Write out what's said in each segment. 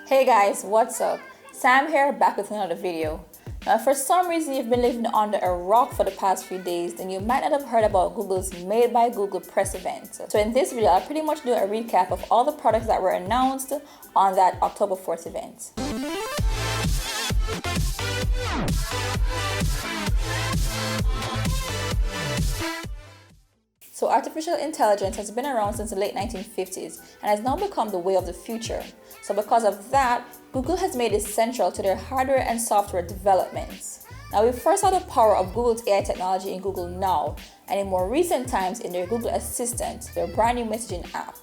Hey guys, what's up? Sam here, back with another video. Now, if for some reason you've been living under a rock for the past few days, then you might not have heard about Google's Made by Google press event. So in this video, I'll pretty much do a recap of all the products that were announced on that October 4th event. So artificial intelligence has been around since the late 1950s and has now become the way of the future. So because of that, Google has made it central to their hardware and software developments. Now, we first saw the power of Google's AI technology in Google Now, and in more recent times in their Google Assistant, their brand new messaging app.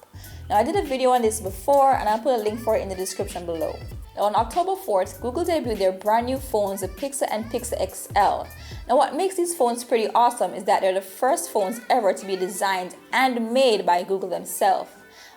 Now, I did a video on this before and I'll put a link for it in the description below. Now, on October 4th, Google debuted their brand new phones, the Pixel and Pixel XL. Now, what makes these phones pretty awesome is that they're the first phones ever to be designed and made by Google themselves.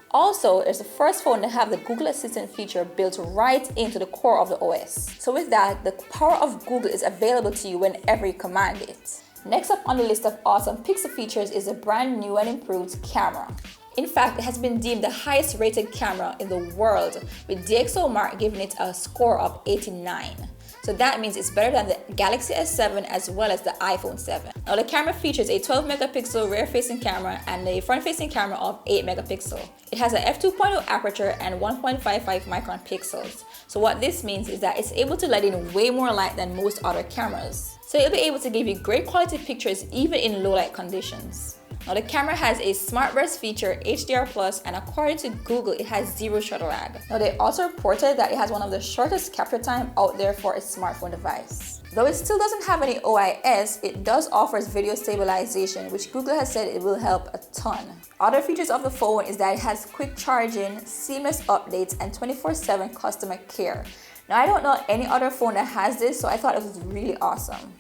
Also, it's the first phone to have the Google Assistant feature built right into the core of the OS. So with that, the power of Google is available to you whenever you command it. Next up on the list of awesome Pixel features is a brand new and improved camera. In fact, it has been deemed the highest rated camera in the world, with DxOMark giving it a score of 89. So that means it's better than the Galaxy S7 as well as the iPhone 7. Now, the camera features a 12 megapixel rear-facing camera and a front-facing camera of 8 megapixel. It has a f2.0 aperture and 1.55 micron pixels. So what this means is that it's able to let in way more light than most other cameras. So it'll be able to give you great quality pictures even in low light conditions. Now, the camera has a smart burst feature, HDR+, and according to Google, it has zero shutter lag. Now, they also reported that it has one of the shortest capture time out there for a smartphone device. Though it still doesn't have any OIS, it does offer video stabilization, which Google has said it will help a ton. Other features of the phone is that it has quick charging, seamless updates, and 24/7 customer care. Now, I don't know any other phone that has this, so I thought it was really awesome.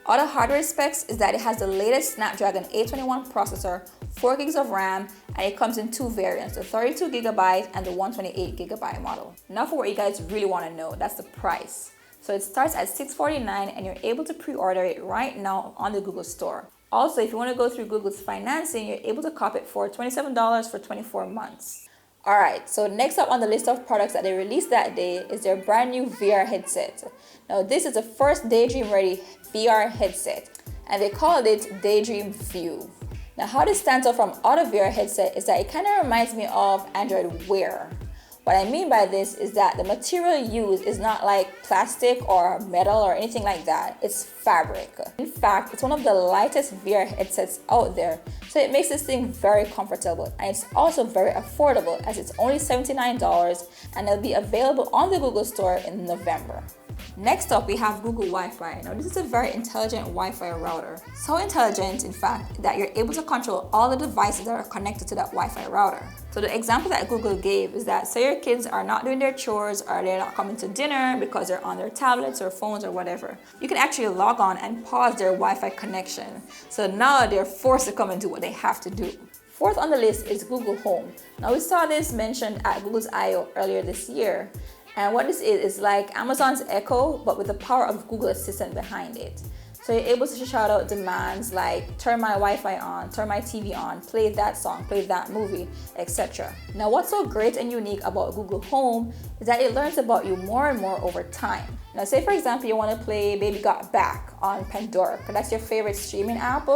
Other hardware specs is that it has the latest Snapdragon 821 processor, 4 gigs of RAM, and it comes in two variants, the 32GB and the 128GB model. Now for what you guys really want to know, that's the price. So it starts at $649 and you're able to pre-order it right now on the Google Store. Also, if you want to go through Google's financing, you're able to cop it for $27 for 24 months. Alright, so next up on the list of products that they released that day is their brand new VR headset. Now, this is the first Daydream ready VR headset, and they called it Daydream View. Now, how this stands out from other VR headset is that it kind of reminds me of Android Wear. What I mean by this is that the material used is not like plastic or metal or anything like that. It's fabric. In fact, it's one of the lightest VR headsets out there, so it makes this thing very comfortable, and it's also very affordable as it's only $79 and it'll be available on the Google Store in November. Next up, we have Google Wi-Fi. Now, this is a very intelligent Wi-Fi router. So intelligent, in fact, that you're able to control all the devices that are connected to that Wi-Fi router. So the example that Google gave is that say your kids are not doing their chores or they're not coming to dinner because they're on their tablets or phones or whatever, you can actually log on and pause their Wi-Fi connection. So now they're forced to come and do what they have to do. Fourth on the list is Google Home. Now, we saw this mentioned at Google's I/O earlier this year. And what this is like Amazon's Echo, but with the power of Google Assistant behind it. So you're able to shout out demands like turn my Wi-Fi on, turn my TV on, play that song, play that movie, etc. Now, what's so great and unique about Google Home is that it learns about you more and more over time. Now, say for example, you want to play Baby Got Back on Pandora, because that's your favorite streaming app.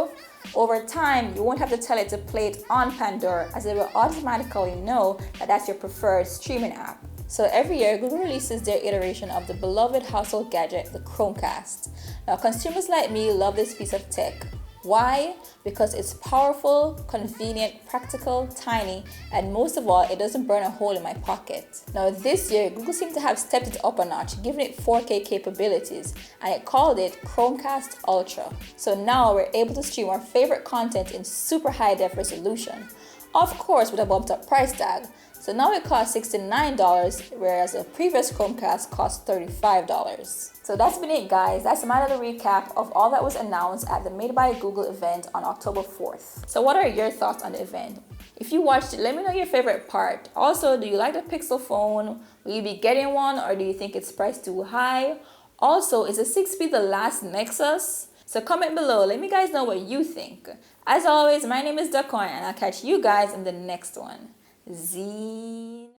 Over time, you won't have to tell it to play it on Pandora, as it will automatically know that that's your preferred streaming app. So every year, Google releases their iteration of the beloved household gadget, the Chromecast. Now, consumers like me love this piece of tech. Why? Because it's powerful, convenient, practical, tiny, and most of all, it doesn't burn a hole in my pocket. Now, this year, Google seemed to have stepped it up a notch, giving it 4K capabilities, and it called it Chromecast Ultra. So now we're able to stream our favorite content in super high-def resolution. Of course, with a bumped up price tag. So now it costs $69, whereas the previous Chromecast cost $35. So that's been it, guys. That's my little recap of all that was announced at the Made by Google event on October 4th. So what are your thoughts on the event? If you watched it, let me know your favorite part. Also, do you like the Pixel phone? Will you be getting one, or do you think it's priced too high? Also, is the 6P the last Nexus? So comment below, let me guys know what you think. As always, my name is Dakoin, and I'll catch you guys in the next one. Zine.